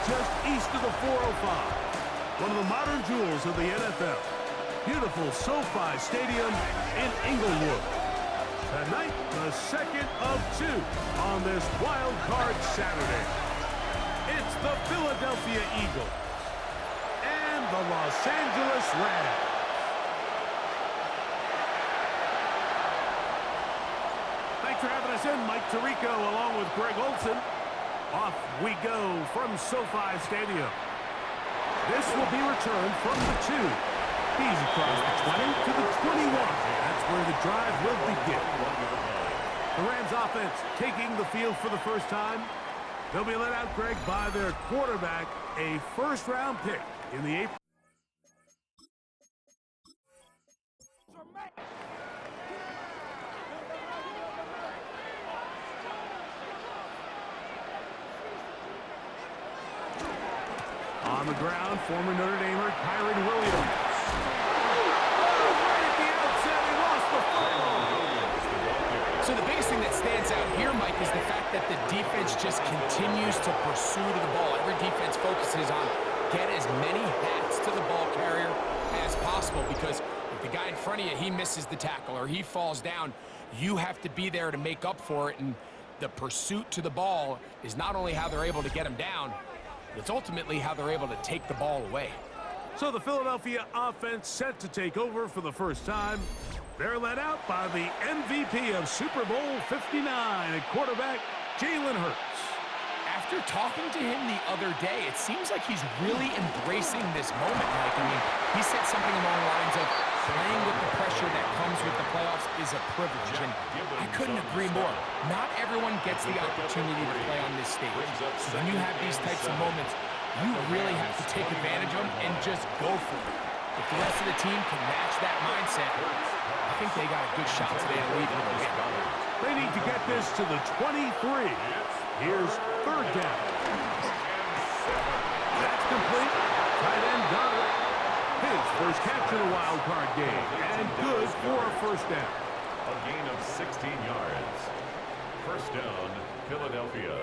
just east of the 405. One of the modern jewels of the NFL. Beautiful SoFi Stadium in Inglewood. Tonight, the second of two on this wild card Saturday. It's the Philadelphia Eagles and the Los Angeles Rams. Thanks for having us in, Mike Tirico, along with Greg Olson. Off we go from SoFi Stadium. This will be returned from the 2. He's across the 20 to the 21. That's where the drive will begin. The Rams offense taking the field for the first time. They'll be let out, Greg, by their quarterback, a first-round pick in the 8th. On the ground, former Notre Damer Kyren Williams. Right at the outset, he lost the football. So the biggest thing that stands out here, Mike, is the fact that the defense just continues to pursue to the ball. Every defense focuses on get as many hats to the ball carrier as possible, because if the guy in front of you, he misses the tackle or he falls down, you have to be there to make up for it. And the pursuit to the ball is not only how they're able to get him down, it's ultimately how they're able to take the ball away. So the Philadelphia offense set to take over for the first time. They're led out by the MVP of Super Bowl 59 at quarterback, Jalen Hurts. After talking to him the other day, it seems like he's really embracing this moment, Mike. I mean, he said something along the lines of playing with the pressure that comes with the playoffs is a privilege, and I couldn't agree more. Not everyone gets the opportunity to play on this stage. So when you have these types of moments, you really have to take advantage of them and just go for it. If the rest of the team can match that mindset, I think they got a good shot today to lead the game. They need to get this to the 23. Here's third down. That's complete. Tight end got it. His first catch in a wild card game, and good for a first down. A gain of 16 yards. First down, Philadelphia.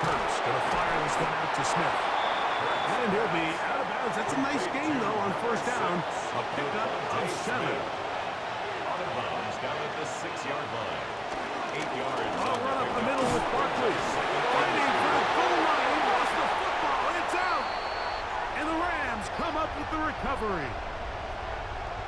Hurts going to fire this one out to Smith. And he'll be out of bounds. That's a nice game, though, on first down. A pickup of 7. Out of bounds, down at the 6-yard line. 8 yards. Oh, run up the middle with Barkley. Fighting for the goal line. He lost the football. It's out. And the Rams come up with the recovery.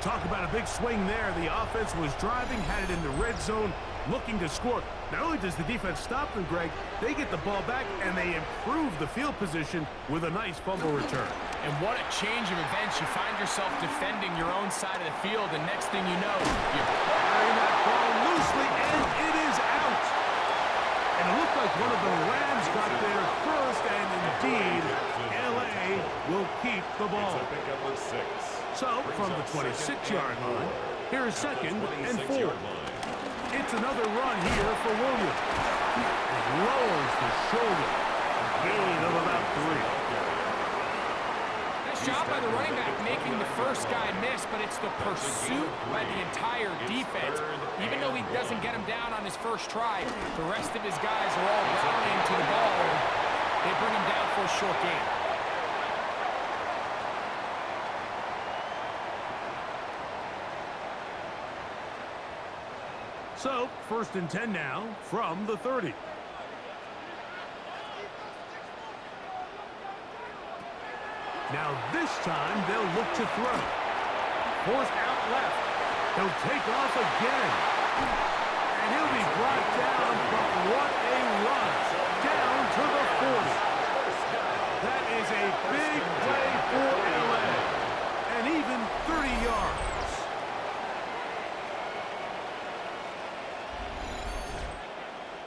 Talk about a big swing there. The offense was driving, had it in the red zone, looking to score. Not only does the defense stop them, Greg, they get the ball back and they improve the field position with a nice fumble return. And what a change of events. You find yourself defending your own side of the field, and next thing you know, you're carrying that ball loosely, and it is out. And it looked like one of the Rams got there first, and indeed, L.A. will keep the ball. It's a pickup of 6. So, from the 26-yard line, here's second and 4. It's another run here for Williams. He lowers the shoulder. A gain of about 3. Nice job by the running back making the first guy miss, but it's the pursuit by the entire defense. Even though he doesn't get him down on his first try, the rest of his guys are all rallying to the ball, and they bring him down for a short gain. So, first and 10 now from the 30. Now this time they'll look to throw. Forced out left. He'll take off again. And he'll be brought down, but what a run. Down to the 40. That is a big play for LA. And even 30 yards.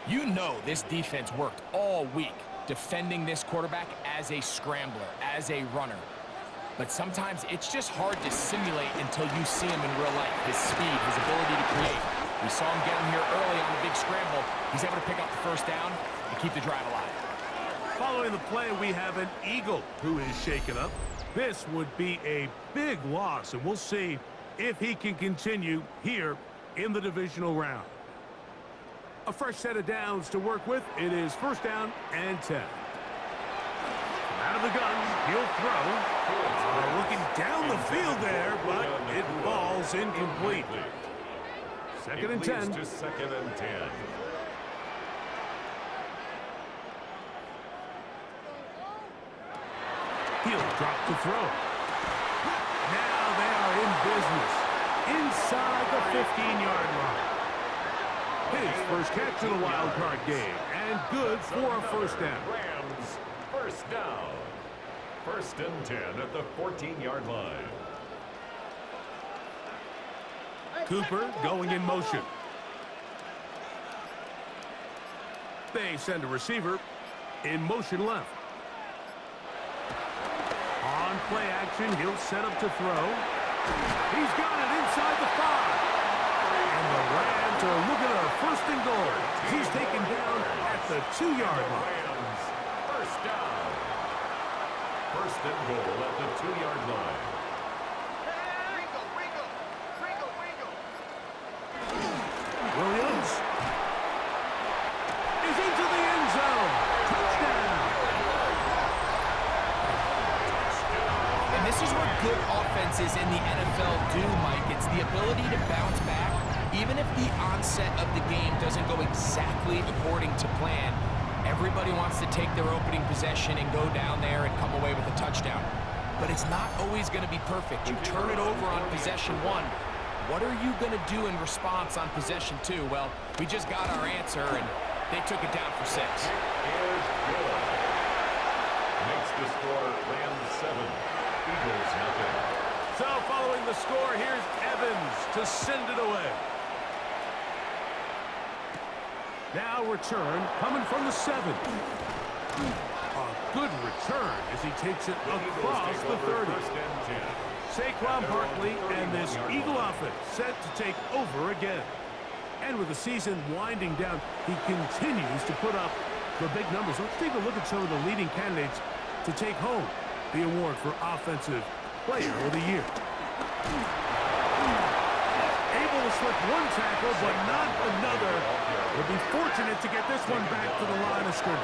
You know this defense worked all week defending this quarterback as a scrambler, as a runner. But sometimes it's just hard to simulate until you see him in real life. His speed, his ability to create. We saw him get him here early on the big scramble. He's able to pick up the first down and keep the drive alive. Following the play, we have an Eagle who is shaken up. This would be a big loss, and we'll see if he can continue here in the divisional round. A fresh set of downs to work with. It is first down and 10. Out of the gun, he'll throw. Looking down the field there, but it falls incomplete. Second and 10. To second and 10. He'll drop to throw. Now they are in business inside the 15-yard line. His first catch of the wild card game, and good for a first down. Rams, first down. First and 10 at the 14-yard line. Cooper going in motion. They send a receiver in motion left. On play action, he'll set up to throw. He's got it inside the 5. And the Rams are looking at a first and goal. He's taken down at the 2-yard line. Rams, first down. First and goal at the 2-yard line. Williams is into the end zone. Touchdown. And this is what good offenses in the NFL do, Mike. It's the ability to bounce back, even if the onset of the game doesn't go exactly according to plan. Everybody wants to take their opening possession and go down there and come away with a touchdown. But it's not always going to be perfect. You turn it over on possession 1. What are you going to do in response on possession 2? Well, we just got our answer, and they took it down for 6. Is good. Makes the score Rams 7, Eagles nothing. So following the score, here's Evans to send it away. Now return coming from the 7. A good return as he takes it across the 30. Saquon Barkley and this Eagle offense set to take over again. And with the season winding down, he continues to put up the big numbers. Let's take a look at some of the leading candidates to take home the award for Offensive Player of the Year. Able to slip one tackle, but not another. Will be fortunate to get this one back to the line of scrimmage.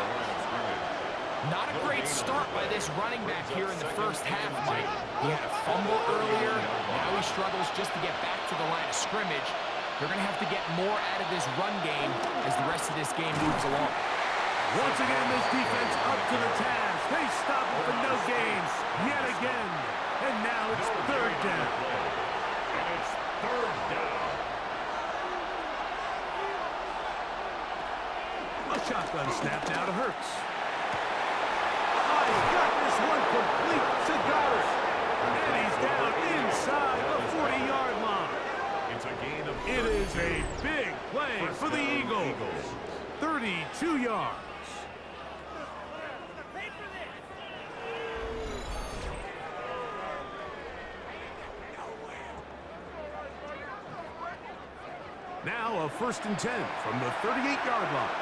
Not a great start by this running back here in the first half, Mike. He had a fumble earlier. Now he struggles just to get back to the line of scrimmage. They're going to have to get more out of this run game as the rest of this game moves along. Once again, this defense up to the task. They stop it for no gain yet again. And now it's third down. And it's third down. A shotgun snap now to Hurts. He's got this one complete to Goddard. And he's down inside the 40-yard line. It's a gain of It is a big play for the Eagles. 32 yards. Now a first and 10 from the 38-yard line.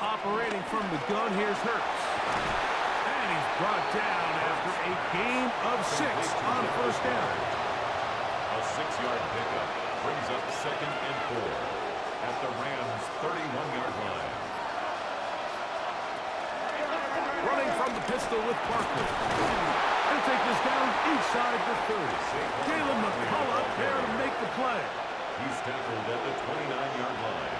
Operating from the gun, here's Hurts. And he's brought down after a gain of 6 on first down. A 6-yard pickup brings up second and 4 at the Rams' 31-yard line. Running from the pistol with Barkley. They'll take this down inside the 30. Jalen McCullough there to make the play. He's tackled at the 29-yard line.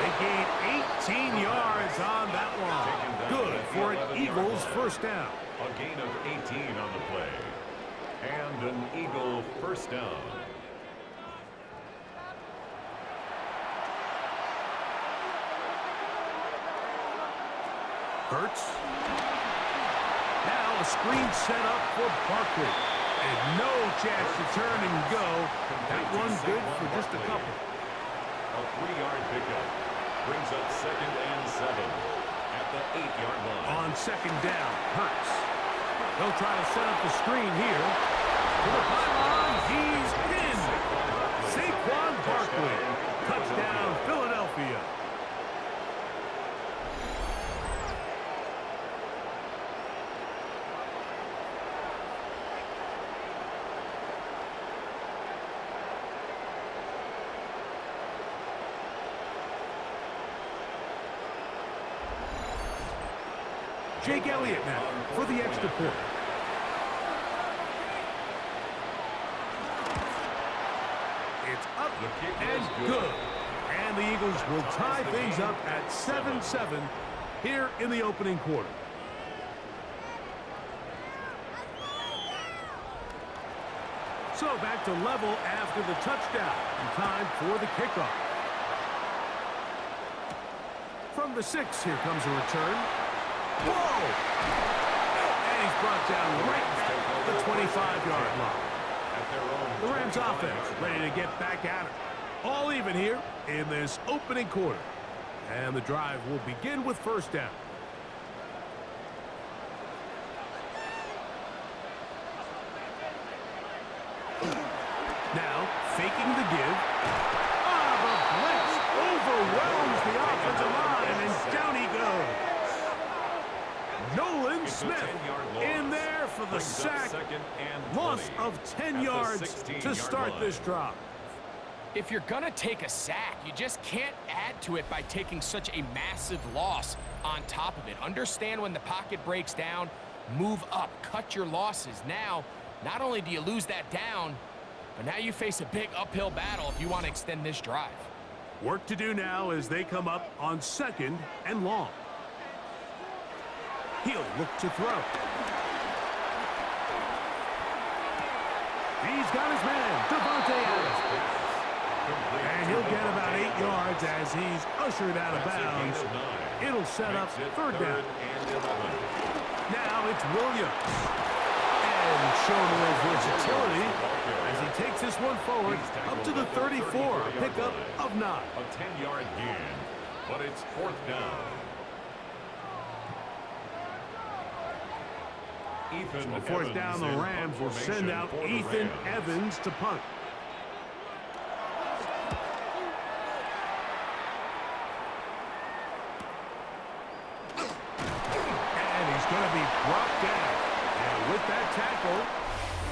They gain 18 yards on that one. Good for an Eagles first down. A gain of 18 on the play. And an Eagle first down. Hurts. Now a screen set up for Barkley. And no chance to turn and go. That one good for just a couple. A 3-yard pickup brings up second and 7 at the 8-yard line. On second down, Hurts. They'll try to set up the screen here. To the pylon, he's in. quickly. Touchdown, Philadelphia. Jake Elliott now for the extra point. It's up and good. And the Eagles will tie things up at 7-7 here in the opening quarter. So back to level after the touchdown. And time for the kickoff. From the 6, here comes a return. Whoa! And he's brought down right at the 25-yard line. The Rams offense ready to get back at it. All even here in this opening quarter. And the drive will begin with first down. Now, faking the give. Ah, the blitz overwhelms the offensive line, and down he goes. Nolan Smith in there for the sack. Loss of 10 yards to start this drive. If you're going to take a sack, you just can't add to it by taking such a massive loss on top of it. Understand when the pocket breaks down, move up, cut your losses. Now, not only do you lose that down, but now you face a big uphill battle if you want to extend this drive. Work to do now as they come up on 2nd and long. He'll look to throw. He's got his man, Devontae Adams. And he'll get about 8 yards as he's ushered out of bounds. It'll set up third down. Now it's Williams. And showing a little versatility as he takes this one forward up to the 34, a pickup of 9. A 10-yard gain, but it's 4th down. So fourth down, the Rams will send out Ethan Evans to punt. And he's going to be brought down. And with that tackle,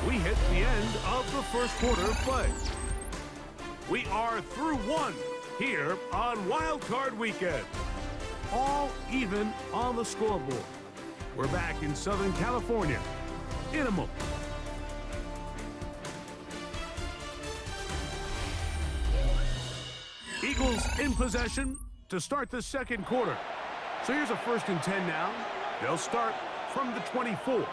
we hit the end of the first quarter of play. We are through 1 here on Wild Card Weekend. All even on the scoreboard. We're back in Southern California in a moment. Eagles in possession to start the second quarter. So here's a 1st and 10 now. They'll start from the 24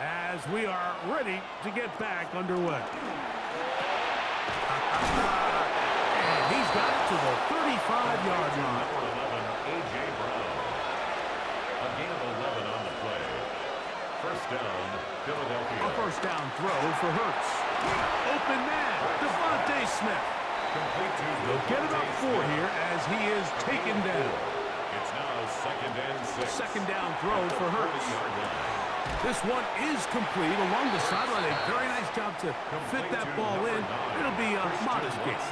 as we are ready to get back underway. And he's got it to the 35-yard line. Philadelphia. A first down throw for Hurts. Open man, Devontae Smith. He'll get about 4 here as he is taken down. It's now 2nd and 6. Second down throw for Hurts. This one is complete along the sideline. A very nice job to fit that ball in. It'll be a modest gain. 5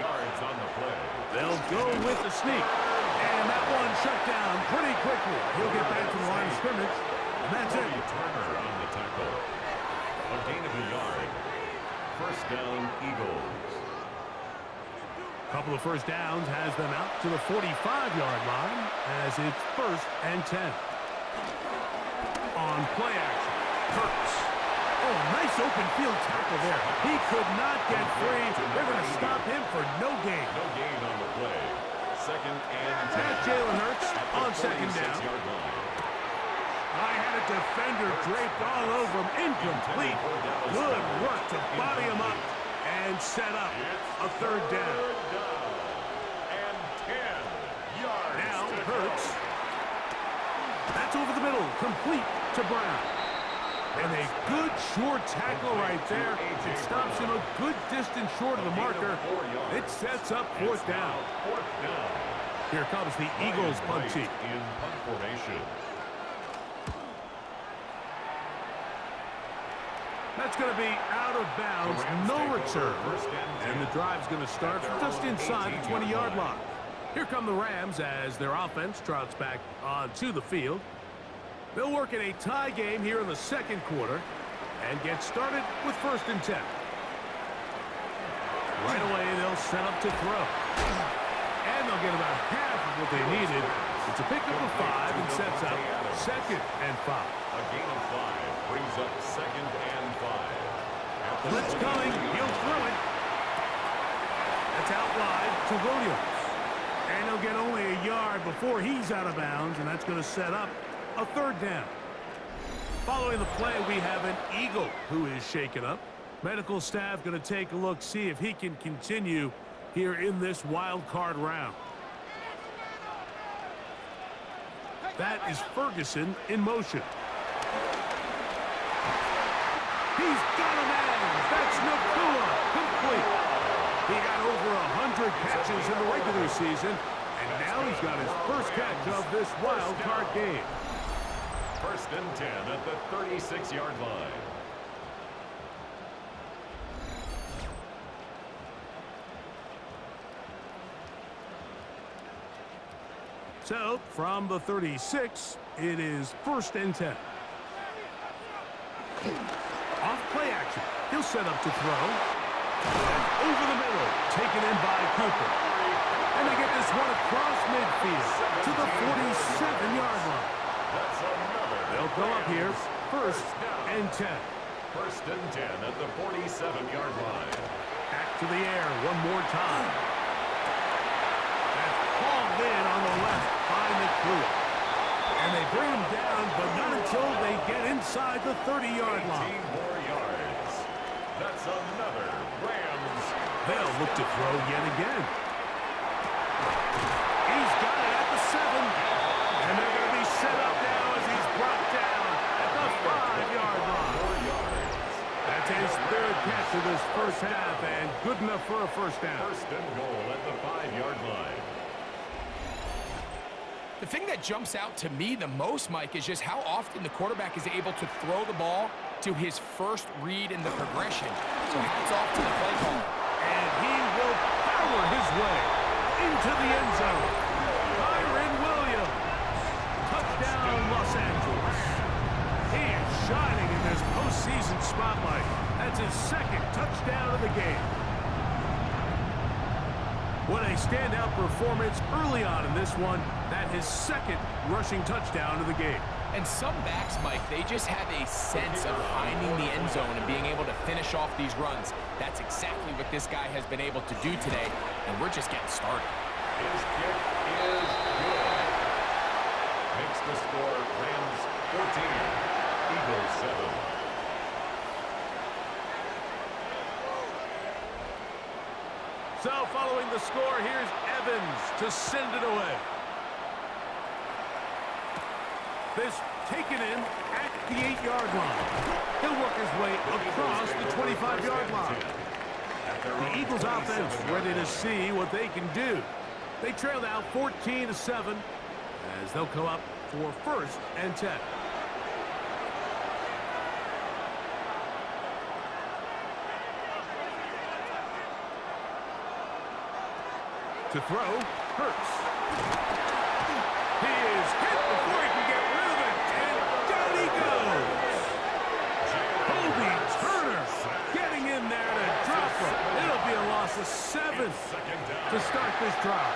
yards on the play. They'll go with the sneak. And that one shut down pretty quickly. He'll get back to the line of scrimmage. And that's it. Turner on the tackle. A gain of a yard. First down, Eagles. Couple of first downs has them out to the 45-yard line as it's 1st and 10. On play action, Hurts. Oh, nice open field tackle there. He could not get free. They're going to stop him for no gain. No gain on the play. 2nd and 10. At Jalen Hurts on 2nd down. I had a defender draped all over him. Incomplete. Good work to body him up and set up a 3rd down. And 10 yards. Now Hurts. That's over the middle. Complete to Brown. And a good short tackle right there. It stops him a good distance short of the marker. It sets up 4th down. Here comes the Eagles punt team. In punt formation. That's going to be out of bounds, no return. And the drive's going to start just inside the 20-yard line. Here come the Rams as their offense trots back onto the field. They'll work in a tie game here in the second quarter and get started with 1st and 10. Right away, they'll set up to throw. And they'll get about half of what they needed. It's a pickup of 5 and sets up 2nd and 5. A gain of 5 brings up 2nd and 5. Blitz coming. He'll throw it. That's out wide to Williams. And he'll get only a yard before he's out of bounds, and that's going to set up a 3rd down. Following the play, we have an Eagle who is shaken up. Medical staff going to take a look, see if he can continue here in this wild card round. That is Ferguson in motion. He's got a man. That's Nakua. Complete. He got over 100 catches in the regular season, and now he's got his first catch of this wild card game. 1st and 10 at the 36-yard line. So, from the 36, it is 1st and 10. Off play action. He'll set up to throw. And over the middle, taken in by Cooper. And they get this one across midfield to the 47-yard line. They'll go up here, 1st and 10. 1st and 10 at the 47-yard line. Back to the air one more time. That's hauled in on the left by Nakua. And they bring him down, but not until they get inside the 30-yard line. 18 more yards. That's another Rams. They'll look to throw yet again. He's got it at the 7. And they're going to be set up now as he's brought down at the 5-yard line. 4 yards. That's his 3rd catch of this first half, and good enough for a 1st down. 1st and goal at the 5-yard line. The thing that jumps out to me the most, Mike, is just how often the quarterback is able to throw the ball to his first read in the progression. So hats off to the play caller. And he will power his way into the end zone. Byron Williams. Touchdown, Los Angeles. He is shining in this postseason spotlight. That's his 2nd touchdown of the game. What a standout performance early on in this one. That his 2nd rushing touchdown of the game. And some backs, Mike, they just have a sense of finding the end zone and being able to finish off these runs. That's exactly what this guy has been able to do today, and we're just getting started. His kick is good. Makes the score Rams 14, Eagles 7. So following the score, here's Evans to send it away. This taken in at the 8-yard line. He'll work his way across the 25-yard line. The Eagles offense ready to see what they can do. They trail now 14-7 as they'll come up for 1st and 10. To throw, Hurts. He is hit before he can get rid of it, and down he goes. Kobe Turner getting in there to drop him. It'll be a loss of 7 to start this drive.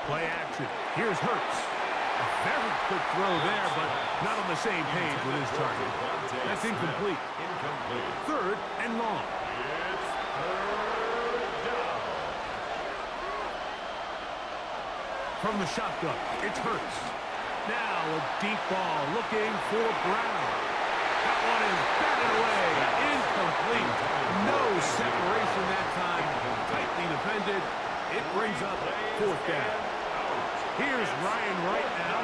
Play action. Here's Hurts. A very quick throw there, but not on the same page with his target. That's incomplete. 3rd and long. It's 3rd down. From the shotgun, it's Hurts. Now a deep ball looking for Brown. That one is batted away. Incomplete. No separation that time. Tightly defended. It brings up 4th down. Here's Ryan right now,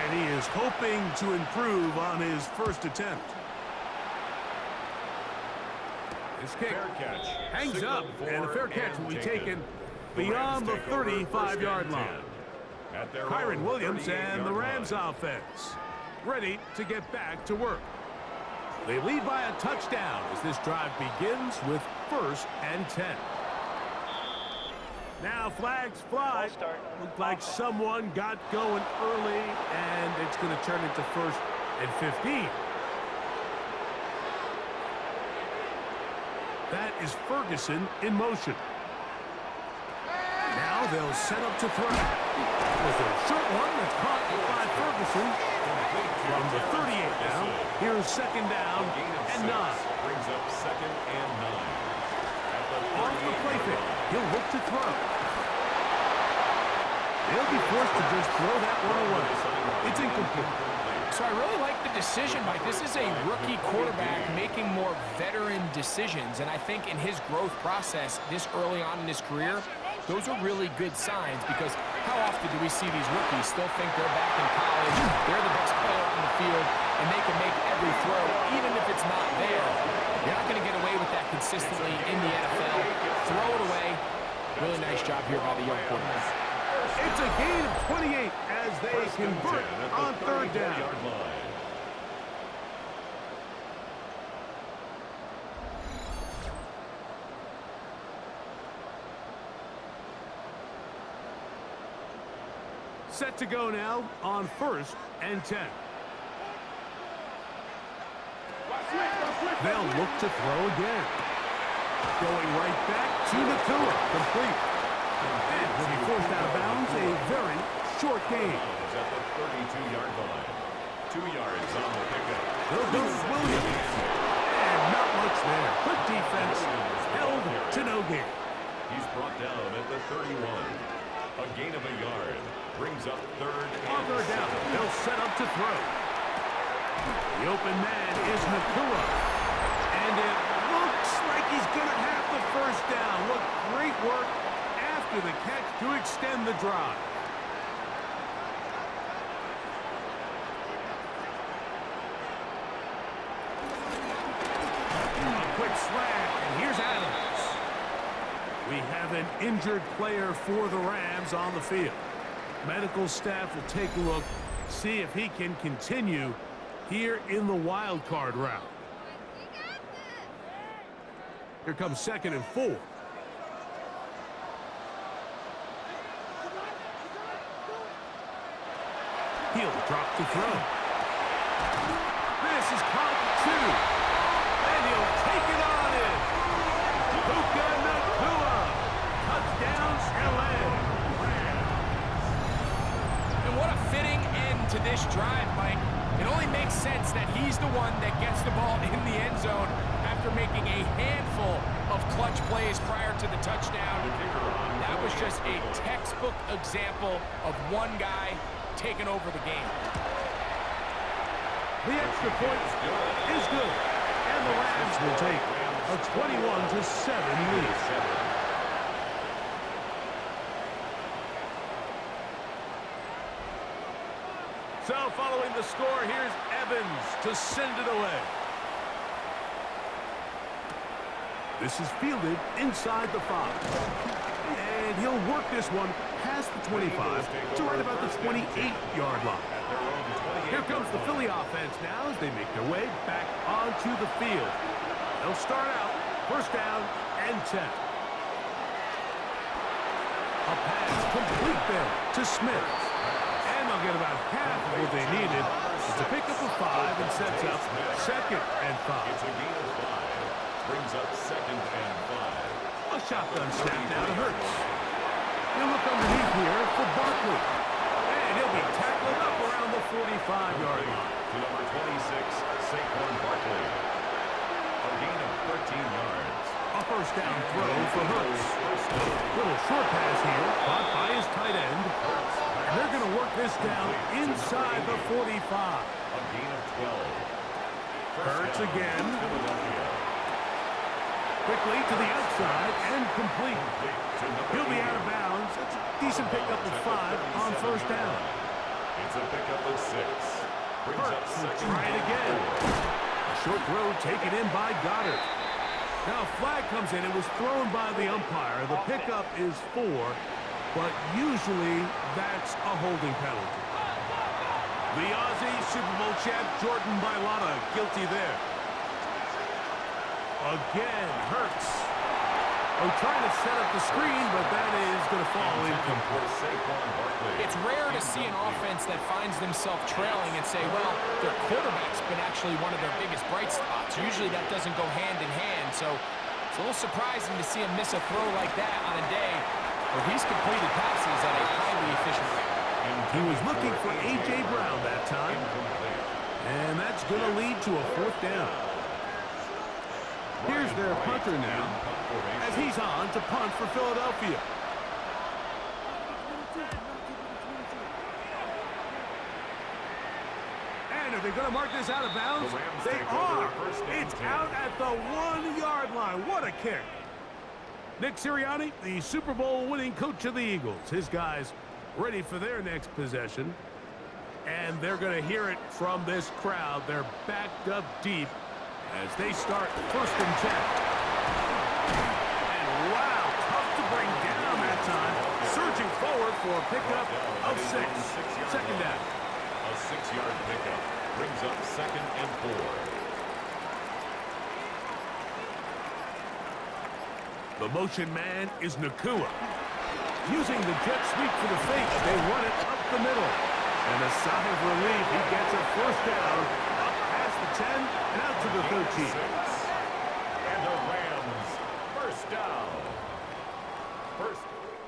and he is hoping to improve on his first attempt. This kick hangs up, and a fair catch will be taken beyond the 35-yard line. At their Kyron own Williams and the 38-yard Rams line. offense ready to get back to work. They lead by a touchdown as this drive begins with 1st and 10. Now flags fly. Looked like someone got going early, and it's going to turn into 1st and 15. That is Ferguson in motion. Now they'll set up to throw. With a short one that's caught by Ferguson. From the 38 now, here's 2nd down and 9. Brings up 2nd and 9. Off the play fake, he'll look to throw. They'll be forced to just throw that one away. It's incomplete. So I really like the decision, Mike. This is a rookie quarterback making more veteran decisions, and I think in his growth process this early on in his career, those are really good signs, because how often do we see these rookies still think they're back in college, they're the best player on the field, and they can make every throw, even if it's not there. You're not going to get away with that consistently in the NFL. Throw it away. Really nice job here by the young quarterback. It's a gain of 28 as they convert on 3rd down. Set to go now on 1st and 10. They'll look to throw again. Going right back to Nakua. Complete. And will be forced out of bounds. A very short gain. At the 32-yard line. 2 yards on the pickup. There goes Williams. And not much there. Good defense. Held to no gain. He's brought down at the 31. A gain of a yard. Brings up 3rd On and 3rd down, 7. they'll set up to throw. The open man is Nakua. And it looks like he's going to have the 1st down. Look, great work after the catch to extend the drive. A quick slant, and here's Adams. We have an injured player for the Rams on the field. Medical staff will take a look, see if he can continue here in the wild card round. Here comes 2nd and 4. He'll drop the throw. This is caught 2. And he'll take it on in. Puka Nakua. Touchdown, LA. What a fitting end to this drive, Mike. It only makes sense that he's the one that gets the ball in the end zone after making a handful of clutch plays prior to the touchdown. That was just a textbook example of one guy taking over the game. The extra point is good. And the Rams will take a 21-7 lead. So following the score, here's Evans to send it away. This is fielded inside the 5. And he'll work this one past the 25 to right about the 28-yard line. Here comes the Philly offense now as they make their way back onto the field. They'll start out 1st down and 10. A pass complete there to Smith. And they'll get about half of what they needed. It's a pickup of 5 and sets up 2nd and 5. It's a gain of 5. Brings up 2nd and 5. A shotgun snap now to Hurts. He'll look underneath here for Barkley. And he'll be tackled up around the 45-yard line. To number 26, Saquon Barkley. A gain of 13 yards. A 1st down throw for Hurts. Little short pass here, caught by his tight end. And they're going to work this down inside the 45. A gain of 12. Hurts again. Philadelphia. Quickly to the outside and complete. He'll be out of bounds. That's a decent pickup of 5 on 1st down. It's a pickup of 6. Brings up Hurts will 2nd try it and again. 4. A short throw taken in by Goddard. Now a flag comes in. It was thrown by the umpire. The pickup is 4, but usually that's a holding penalty. The Aussie Super Bowl champ Jordan Mailata guilty there. Again, Hurts. Oh, trying to set up the screen, but that is going to fall incomplete. It's rare to see an offense that finds themselves trailing and say, well, their quarterback's been actually one of their biggest bright spots. Usually that doesn't go hand in hand, so it's a little surprising to see him miss a throw like that on a day where he's completed passes at a highly efficient rate. He was looking for A.J. Brown that time, and that's going to lead to a 4th down. Here's their punter now, as he's on to punt for Philadelphia. And are they going to mark this out of bounds? They are. It's out at the 1-yard line. What a kick. Nick Sirianni, the Super Bowl winning coach of the Eagles. His guys ready for their next possession. And they're going to hear it from this crowd. They're backed up deep as they start 1st and 10. And wow, tough to bring down that time. Surging forward for a pickup of 6. 2nd down. A 6-yard pickup brings up 2nd and 4. The motion man is Nakua. Using the jet sweep for the fake, they run it up the middle. And a sigh of relief, he gets a 1st down, up past the 10 and out to the 13. And the Rams, 1st down.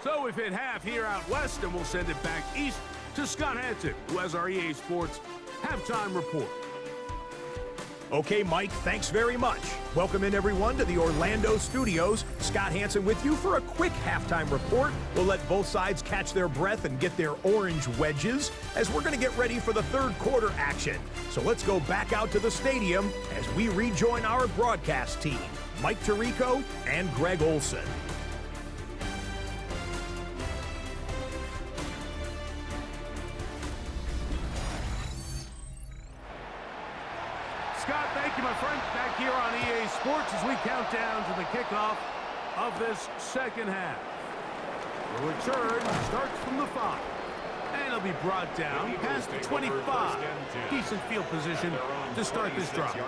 So we've hit half here out west, and we'll send it back east to Scott Hansen, who has our EA Sports halftime report. Okay, Mike, thanks very much. Welcome in, everyone, to the Orlando studios. Scott Hansen with you for a quick halftime report. We'll let both sides catch their breath and get their orange wedges as we're going to get ready for the 3rd quarter action. So let's go back out to the stadium as we rejoin our broadcast team, Mike Tirico and Greg Olson. Scott, thank you, my friend. Back here on EA Sports as we count down to the kickoff of this 2nd half. The return starts from the 5. And it'll be brought down past the 25. Decent field position to start this drive.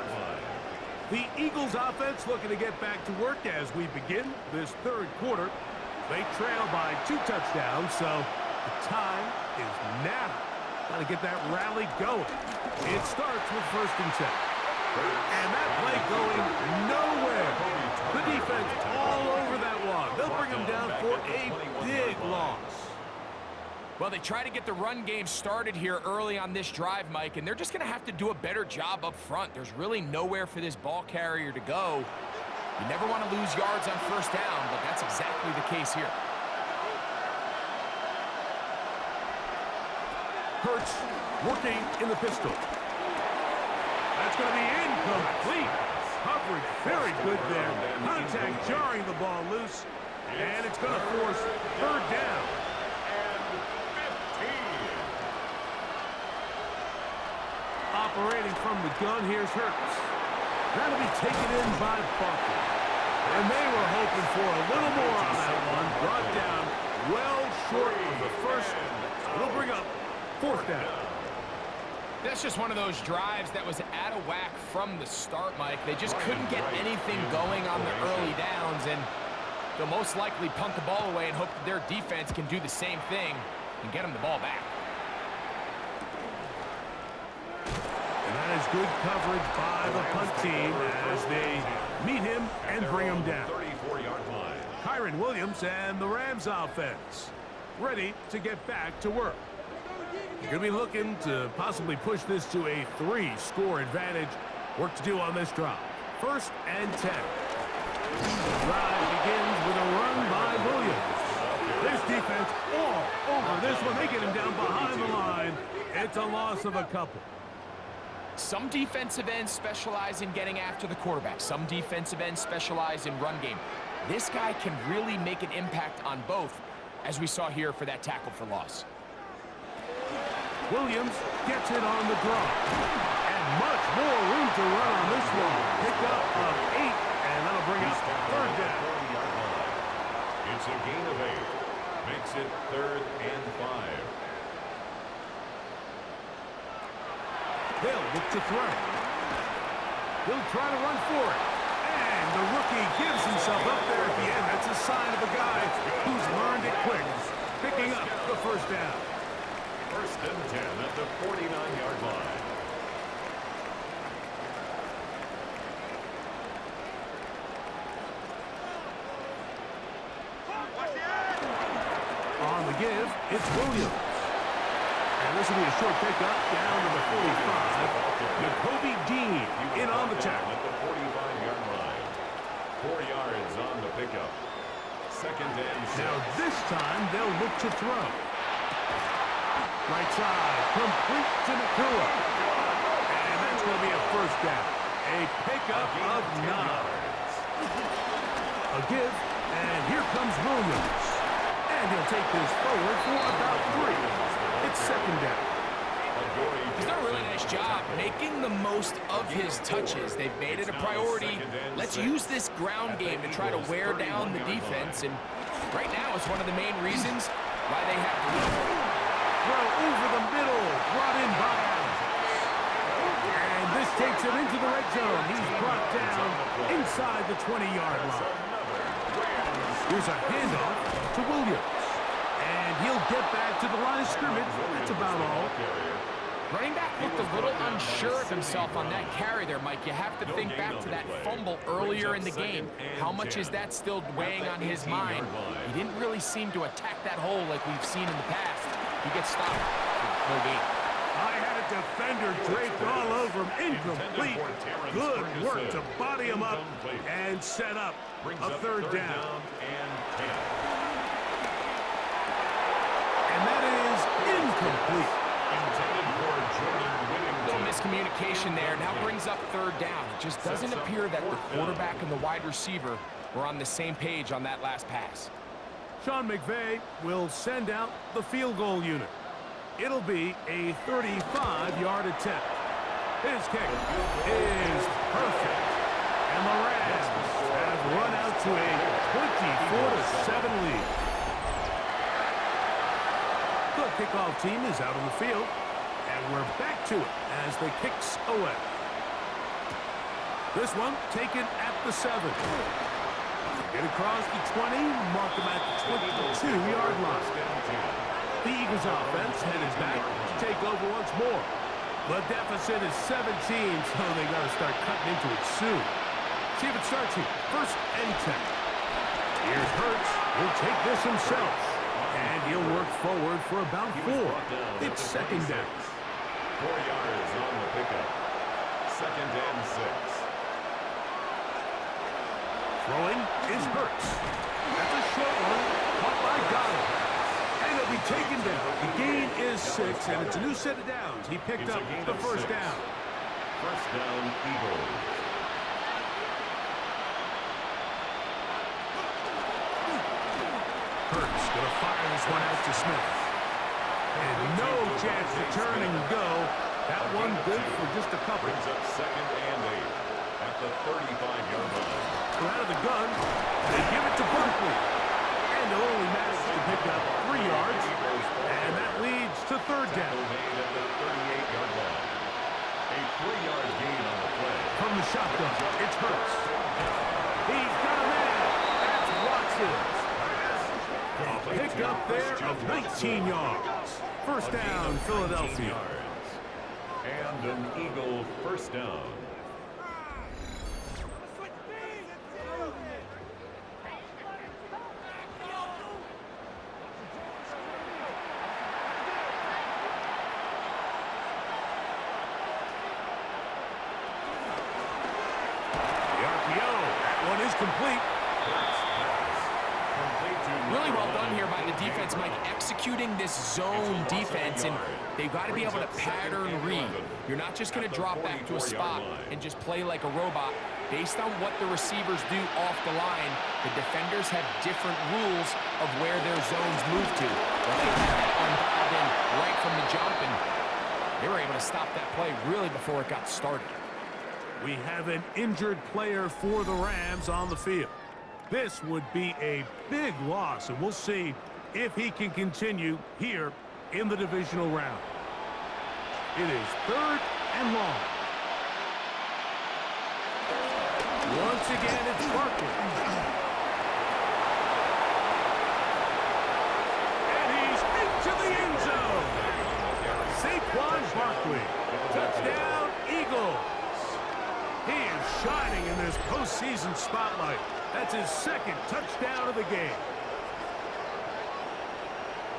The Eagles offense looking to get back to work as we begin this 3rd quarter. They trail by 2 touchdowns, so the time is now. Got to get that rally going. It starts with 1st and 10. And that play going nowhere. The defense all over that one. They'll bring them down for a big loss. Well, they try to get the run game started here early on this drive, Mike, and they're just going to have to do a better job up front. There's really nowhere for this ball carrier to go. You never want to lose yards on 1st down, but that's exactly the case here. Hurts working in the pistol. That's going to be incomplete. Coverage very good there. Contact jarring the ball loose. And it's going to force 3rd down. And 15. Operating from the gun, here's Hurts. That'll be taken in by Barkley. And they were hoping for a little more on that one. Brought down well short of the 1st. It'll bring up 4th down. That's just one of those drives that was out of whack from the start, Mike. They just couldn't get anything going on the early downs, and they'll most likely punt the ball away and hope that their defense can do the same thing and get them the ball back. And that is good coverage by the punt team as they meet him and bring him down. 34-yard line. Kyron Williams and the Rams offense ready to get back to work. You're going to be looking to possibly push this to a 3-score advantage. Work to do on this drive. 1st and 10. The drive begins with a run by Williams. This defense all over this one. They get him down behind the line. It's a loss of a couple. Some defensive ends specialize in getting after the quarterback. Some defensive ends specialize in run game. This guy can really make an impact on both, as we saw here for that tackle for loss. Williams gets it on the draw. And much more room to run on this one. Pick up of 8, and that'll bring up third down. It's a gain of 8. Makes it 3rd and 5. They'll look to throw. He'll try to run for it. And the rookie gives himself up there at the end. That's a sign of a guy who's learned it quick. Picking up the first down. 1st and 10 at the 49-yard line. On the give, it's Williams. And this will be a short pickup down to the 45. Jacoby Dean in on the tackle. At the 45-yard line. 4 yards on the pickup. 2nd and 6. Now this time they'll look to throw. Right side, complete to Nakua. And that's going to be a first down. A pickup of 9. A give, and here comes Williams. And he'll take this forward for about 3. It's 2nd down. He's done a really nice job making the most of his touches. They've made it a priority. Let's use this ground game to try to wear down the defense. And right now, it's one of the main reasons why they have to win. Throw over the middle, brought in by Adams. And this takes him into the red zone. He's brought down inside the 20-yard line. Here's a handoff to Williams. And he'll get back to the line of scrimmage. That's about all. Running back looked a little unsure of himself on that carry there, Mike. You have to think back to that fumble earlier in the game. How much is that still weighing on his mind? He didn't really seem to attack that hole like we've seen in the past. He gets stopped. No gain. I had a defender draped all over him. Incomplete. Good work to body him up and set up a 3rd down. And that is incomplete. Little miscommunication there. Now brings up 3rd down. It just doesn't appear that the quarterback and the wide receiver were on the same page on that last pass. Sean McVay will send out the field goal unit. It'll be a 35-yard attempt. His kick is perfect. And the Rams have run out to a 24-7 lead. The kickoff team is out on the field. And we're back to it as the kicks away. This one taken at the 7. Get across the 20, mark them at the 22-yard line. The Eagles offense headed back to take over once more. The deficit is 17, so they got to start cutting into it soon. See if it starts here. 1st and 10. Here's Hurts. He'll take this himself. And he'll work forward for about 4. It's 2nd down. 4 yards on the pickup. 2nd and 6. Throwing is Hurts. That's a short one. Caught by Goddard. And he'll be taken down. The gain is 6, and it's a new set of downs. He picked up the 1st down. 1st down, Eagles. Hurts going to fire this one out to Smith. And no chance to turn and go. That one good for just a couple. Brings up 2nd and 8 at the 35-yard line. We're out of the gun. They give it to Barkley. And they'll only manage to pick up 3 yards. And that leads to 3rd down. Made at the 38-yard line. A 3-yard gain on the play. From the shotgun, it's Hurts. He's got a man. That's Watson. A pick up there of 19 yards. 1st down, Philadelphia. And an Eagle 1st down. Complete. Really well done here by the defense, Mike, executing this zone defense, and they've got to be able to pattern read. You're not just going to drop back to a spot and just play like a robot. Based on what the receivers do off the line, the defenders have different rules of where their zones move to. Well, they had that one dialed in right from the jump, and they were able to stop that play really before it got started. We have an injured player for the Rams on the field. This would be a big loss, and we'll see if he can continue here in the divisional round. It is 3rd and long. Once again, it's Barkley. And he's into the end zone. Saquon Barkley. Touchdown, Eagles. He is shining in this postseason spotlight. That's his 2nd touchdown of the game.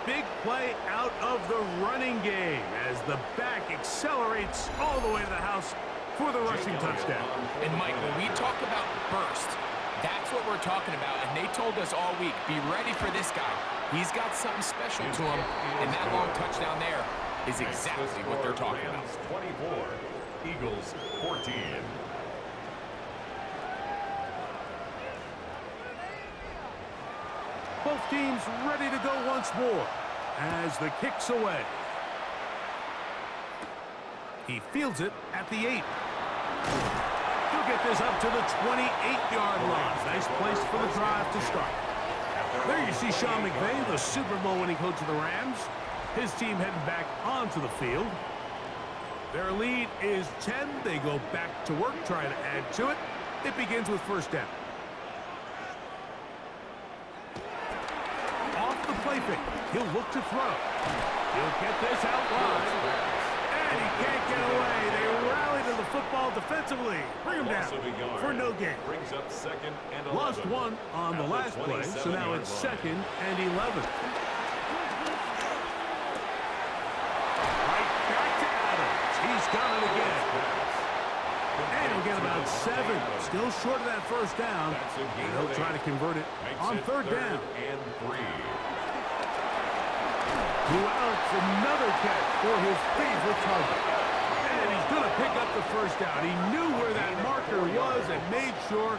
Big play out of the running game as the back accelerates all the way to the house for the rushing touchdown. And Mike, when we talk about burst, that's what we're talking about. And they told us all week, be ready for this guy. He's got something special to him. And that long touchdown there is exactly what they're talking about. 24, Eagles 14. Both teams ready to go once more as the kick's away. He fields it at the 8. He'll get this up to the 28-yard line. Nice place for the drive to start. There you see Sean McVay, the Super Bowl winning coach of the Rams. His team heading back onto the field. Their lead is 10. They go back to work, trying to add to it. It begins with 1st down. Play fake. He'll look to throw. He'll get this out wide. And he can't get away. They rally to the football defensively. Bring him down for no gain. Brings up 2nd and 11. Lost 1 on the last play, so now it's 2nd and 11. Right back to Adams. He's got it again. And he'll get about 7. Still short of that 1st down. And he'll try to convert it on 3rd down. And 3. Throughout another catch for his favorite target. And he's going to pick up the 1st down. He knew where that marker was and made sure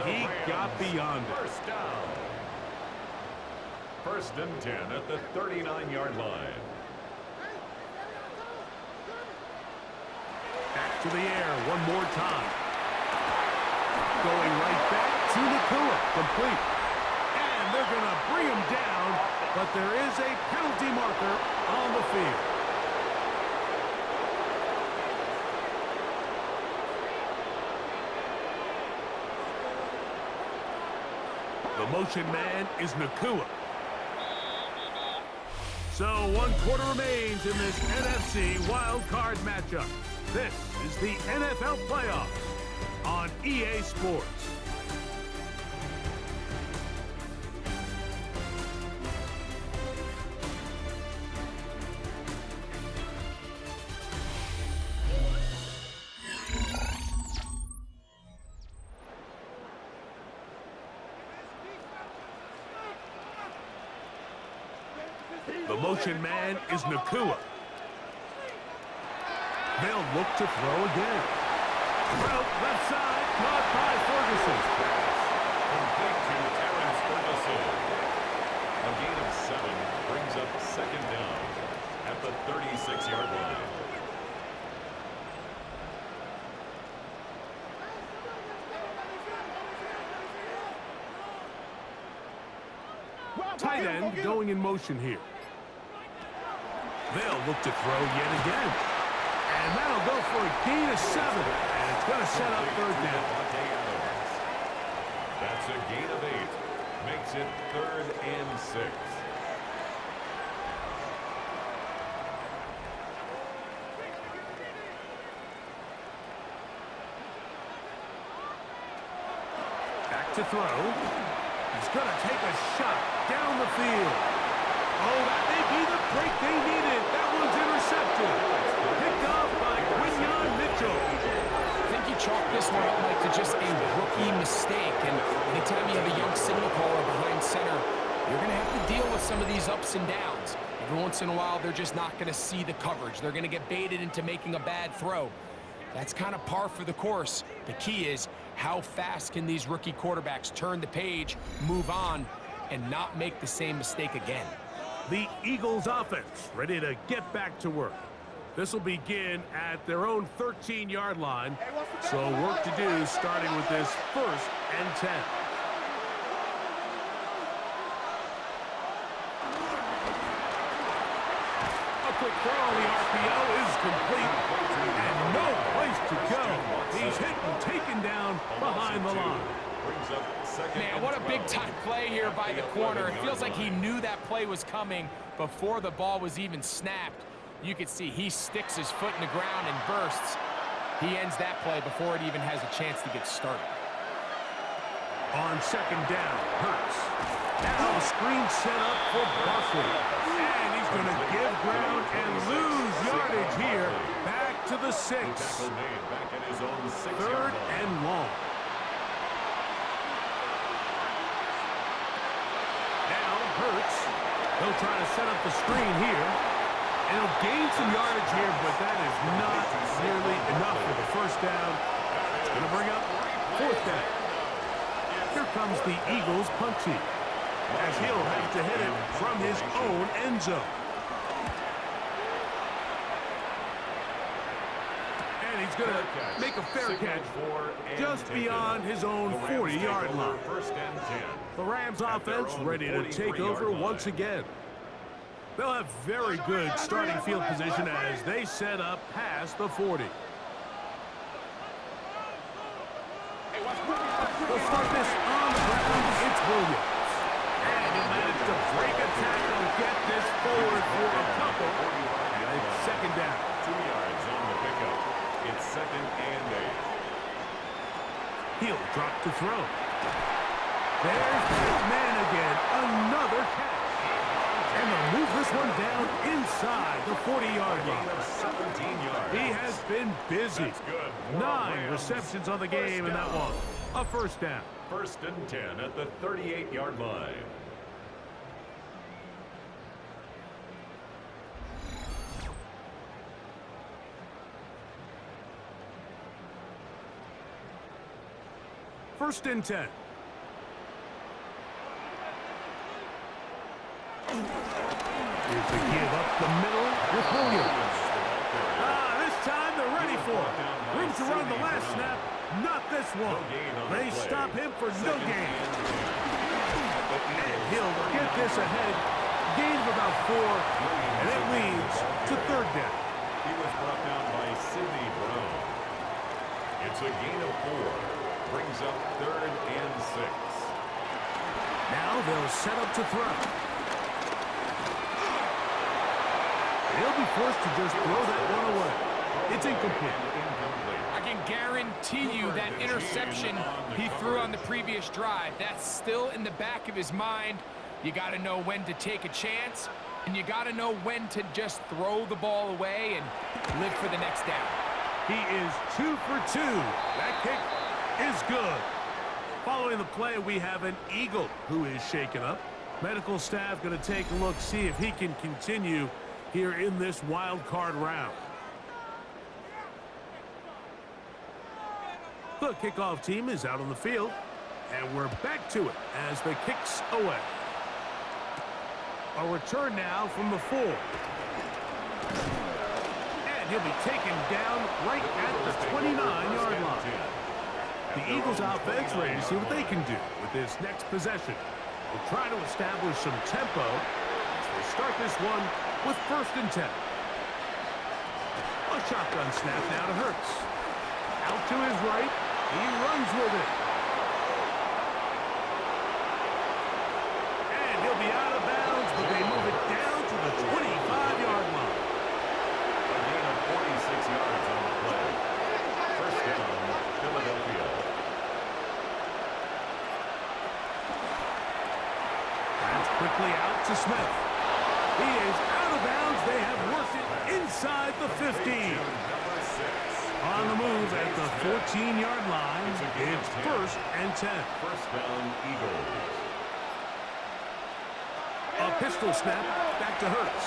he got beyond it. 1st down. 1st and 10 at the 39-yard line. Back to the air one more time. Going right back to Nakua. Complete. And they're going to bring him down. But there is a penalty marker on the field. The motion man is Nakua. So 1 quarter remains in this NFC wild card matchup. This is the NFL playoffs on EA Sports. The motion man is Nakua. They'll look to throw again. Well, left side, caught by Ferguson. Complete to Terrence Ferguson. A gain of 7 brings up 2nd down at the 36-yard line. Tight end going in motion here. They'll look to throw yet again. And that'll go for a gain of 7. And it's going to set up 3rd down. That's a gain of 8. Makes it 3rd and 6. Back to throw. He's going to take a shot down the field. Oh, that may be the break they needed. That one's intercepted. Picked off by Quinyon Mitchell. I think he chalked this one up, Mike, to just a rookie mistake. And anytime you have a young signal caller behind center, you're going to have to deal with some of these ups and downs. Every once in a while, they're just not going to see the coverage. They're going to get baited into making a bad throw. That's kind of par for the course. The key is how fast can these rookie quarterbacks turn the page, move on, and not make the same mistake again. The Eagles offense ready to get back to work. This will begin at their own 13-yard line. So work to do starting with this 1st and 10. A quick throw on the RPO is complete. And no place to go. He's hit and taken down behind the line. Man, what a big-time play here by the corner. It feels like he knew that play was coming before the ball was even snapped. You can see he sticks his foot in the ground and bursts. He ends that play before it even has a chance to get started. On 2nd down, Hurts. Now a screen set up for Barkley. And he's going to give ground and lose yardage here. Back to the 6. 3rd and long. Now Hurts. He'll try to set up the screen here. And he'll gain some yardage here, but that is not nearly enough for the 1st down. It's going to bring up 4th down. Here comes the Eagles punt team, as he'll have to hit it from his own end zone. And he's going to make a fair catch just beyond his own 40-yard line. The Rams offense ready to take over once again. They'll have very good starting field position as they set up past the 40. They'll start this on the ground. It's Williams. And he'll manage to break a tackle, get this forward for a couple. And it's 2nd down. 2 yards on the pickup. It's 2nd and 8. He'll drop to throw. There's that man again. Another catch. And they'll move this one down inside the 40-yard line. He has been busy. 9 receptions on the game in that one. A 1st down. 1st and 10 at the 38-yard line. First and 10. Here's a give up the middle with Williams. This time they're ready for it. Room to run the last snap. Not this one. They stop him for no gain. And he'll get this ahead. Gain of about 4. And it leads to 3rd down. He was brought down by Sidney Brown. It's a gain of 4. Brings up 3rd and 6. Now they'll set up to throw. He'll be forced to just throw that one away. It's incomplete. I can guarantee you that interception he threw on the previous drive, that's still in the back of his mind. You got to know when to take a chance, and you got to know when to just throw the ball away and live for the next down. He is 2 for 2. That kick is good. Following the play, we have an Eagle who is shaken up. Medical staff going to take a look, see if he can continue here in this wild card round. The kickoff team is out on the field, and we're back to it as the kick's away. A return now from the 4. And he'll be taken down right at the 29-yard line. The Eagles offense ready to see what they can do with this next possession. They'll try to establish some tempo as they start this one with 1st and 10. A shotgun snap now to Hurts. Out to his right. He runs with it. And he'll be out of bounds, but they move it down to the 25-yard line. A gain of 46 yards on the play. 1st down, Philadelphia. That's quickly out to Smith. He is out of bounds. They have worked it inside the 15. On the move at the 14-yard line, it's 1st and 10. 1st down, Eagles. A pistol snap back to Hurts.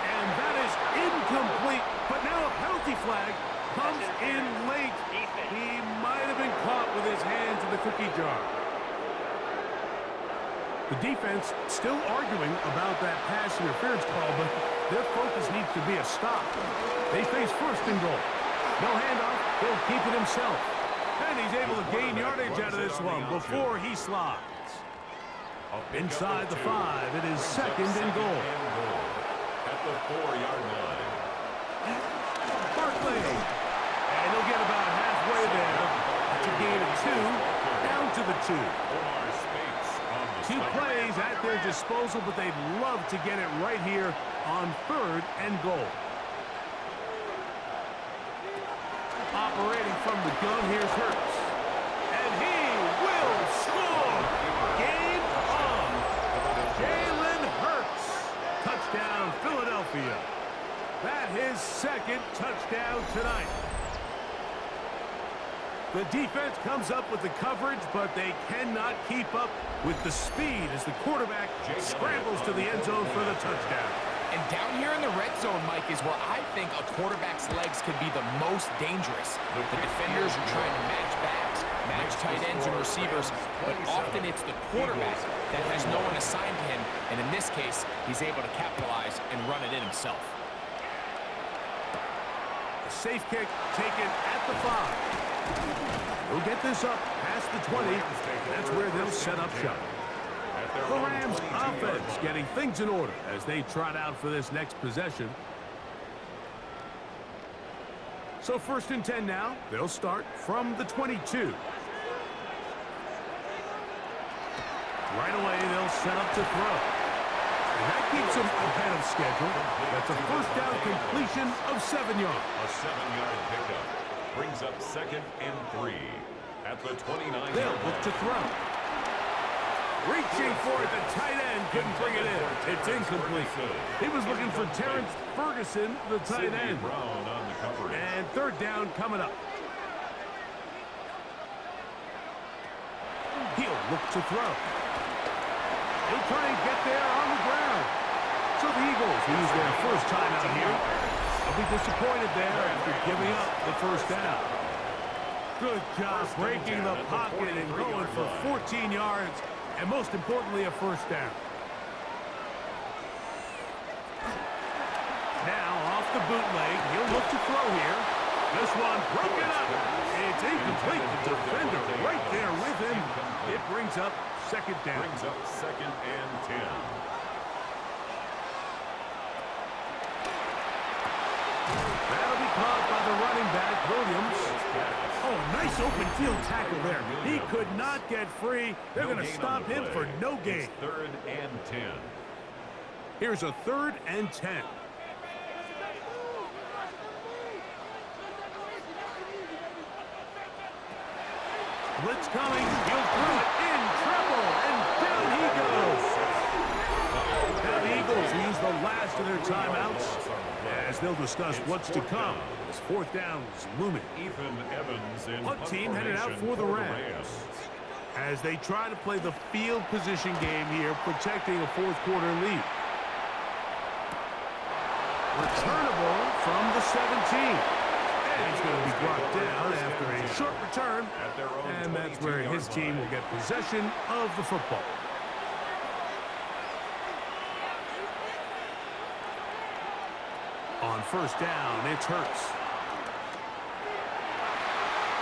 And that is incomplete, but now a penalty flag comes in late. He might have been caught with his hands in the cookie jar. The defense still arguing about that pass interference call, but their focus needs to be a stop. They face first and goal. No handoff. He'll keep it himself. And he's able to gain yardage out of this one before he slides. Inside the 5, it is second and goal. At the 4-yard line. Barkley. And he'll get about halfway there. That's a gain of 2. Down to the 2. Two plays at their disposal, but they'd love to get it right here on third and goal. Operating from the gun, here's Hurts. And he will score! Game on! Jalen Hurts. Touchdown, Philadelphia. That his second touchdown tonight. The defense comes up with the coverage, but they cannot keep up with the speed as the quarterback scrambles to the end zone for the touchdown. And down here in the red zone, Mike, is where I think a quarterback's legs could be the most dangerous. The defenders are trying to match backs, match tight ends and receivers, but often it's the quarterback that has no one assigned to him, and in this case, he's able to capitalize and run it in himself. A safe kick taken at the 5. He'll get this up past the 20. That's where they'll set up shop. The Rams offense getting things in order as they trot out for this next possession. So first and 10 now. They'll start from the 22. Right away, they'll set up to throw. And that keeps them ahead of schedule. That's a first down completion of 7 yards. A 7-yard pickup brings up second and 3 at the 29. They'll look to throw. Reaching for it, the tight end couldn't bring it in. It's incomplete. He was looking for Terrence Ferguson, the tight end. And third down coming up. He'll look to throw. He'll try and get there on the ground. So the Eagles lose their first time out here. They'll be disappointed there after giving up the first down. Good job breaking the pocket and going for 14 yards. And most importantly, a first down. Now, off the bootleg, he'll look to throw here. This one broken up. It's incomplete. The defender right there with him. It brings up second down. Brings up second and 10. That'll be caught by the running back, Williams. Oh, nice open field tackle there. He could not get free. They're going to stop him for no gain. Third and 10. Here's a third and 10. Blitz coming. He'll throw it in trouble, and down he goes. Now the Eagles use the last of their timeouts as they'll discuss what's to come. This fourth down is looming. Ethan Evans in Punt team headed out for the Rams as they try to play the field position game here, protecting a fourth-quarter lead. Returnable from the 17. And he's going to be brought down after a short return, and that's where his team will get possession of the football. On first down, it's Hurts.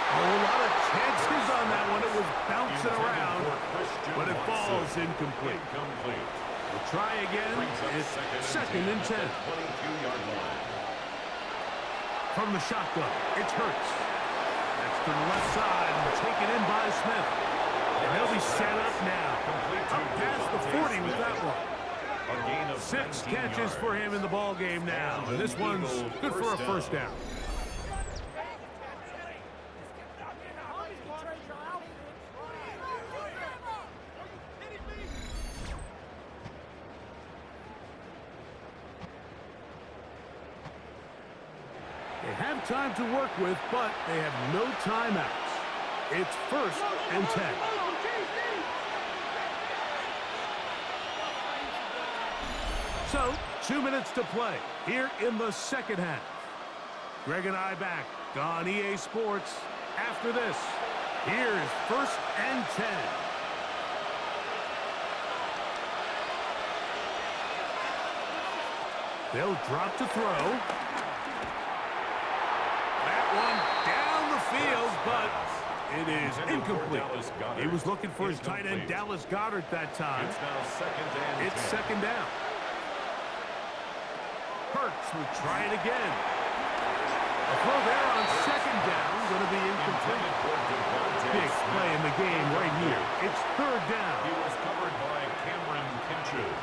Oh, a lot of chances on that one. It was bouncing around, but it falls incomplete. We'll try again. It's second and 10. 22-yard line. From the shotgun, it's Hurts. That's to the left side and taken in by Smith. And they'll be set up now. Up past the 40 with that one. A gain of 6 19 catches yards. for him in the ball game now. And this one's good for a first down. They have time to work with, but they have no timeouts. It's first and 10. So, 2 minutes to play here in the second half. Greg and I back on EA Sports after this. Here's first and 10. They'll drop to throw. That one down the field, but it is incomplete. He was looking for his tight end, Dallas Goedert, that time. It's now second and 10. It's second down. Hurts will try it again. A throw there on second down, going to be incomplete. Big play in the game right here. It's third down. He was covered by Cameron Kinches.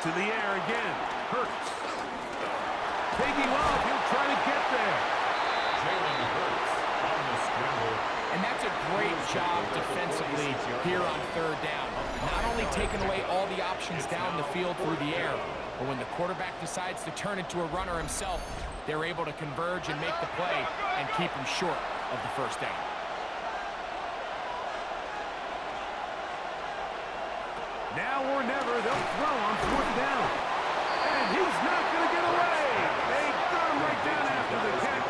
To the air again. Hurts. Taking off. He'll try to get there. Jalen Hurts on the scramble. And that's a great job defensively here on third down. Not only taking away all the options down the field through the air, but when the quarterback decides to turn into a runner himself, they're able to converge and make the play and keep him short of the first down. Now or never, they'll throw on fourth down. And he's not going to get away. They got him right down after the catch.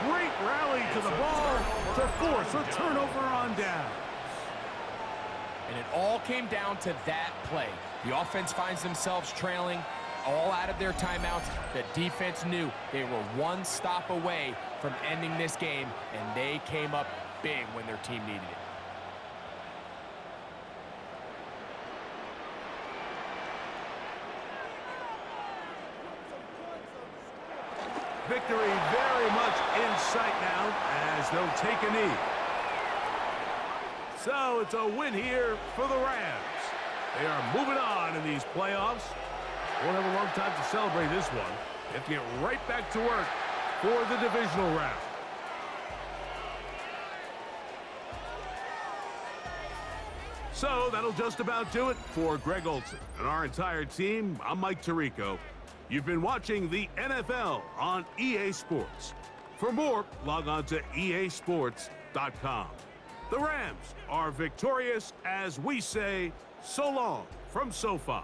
Great rally to the ball to force a turnover on down. And it all came down to that play. The offense finds themselves trailing, all out of their timeouts. The defense knew they were one stop away from ending this game, and they came up big when their team needed it. Victory very much in sight now as they'll take a knee. So it's a win here for the Rams. They are moving on in these playoffs. Won't have a long time to celebrate this one. They have to get right back to work for the divisional round. So that'll just about do it for Greg Olsen and our entire team. I'm Mike Tirico. You've been watching the NFL on EA Sports. For more, log on to easports.com. The Rams are victorious as we say so long from SoFi.